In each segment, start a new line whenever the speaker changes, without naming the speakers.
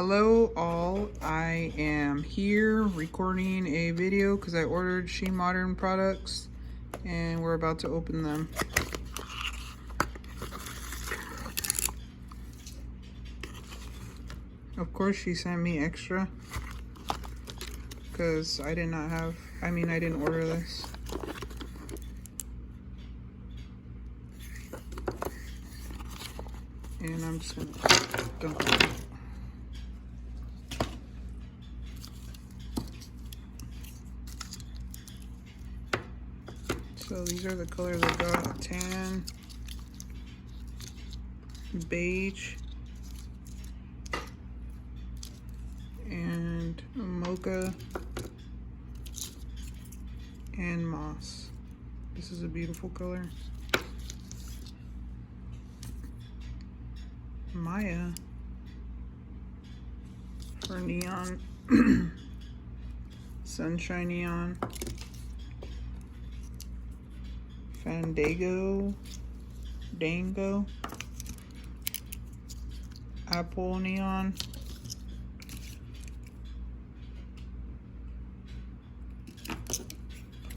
Hello all, I am here recording a video because I ordered She Modern products and we're about to open them. Of course she sent me extra because I didn't order this. And I'm just gonna dump it out. So these are the colors I got: tan, beige, and mocha, and moss. This is a beautiful color. Maya for neon, sunshine neon, Dango, apple neon,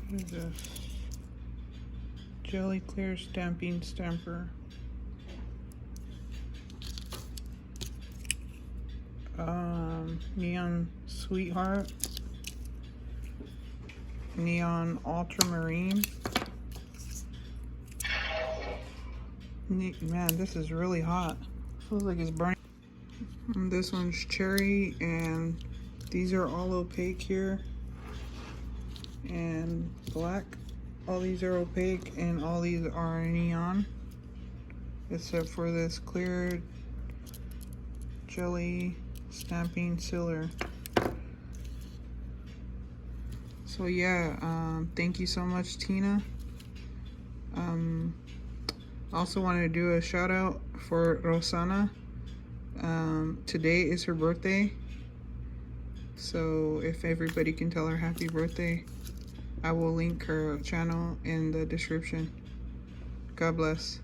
what is this? Jelly clear stamping stamper. Neon sweetheart, neon ultramarine. Man, this is really hot. Feels like it's burning. And this one's cherry, and these are all opaque here, and black. All these are opaque, and all these are neon, except for this clear jelly stamping sealer. So yeah, thank you so much, Tina. Also wanted to do a shout out for Rosana. Today is her birthday, so if everybody can tell her happy birthday, I will link her channel in the description. God bless.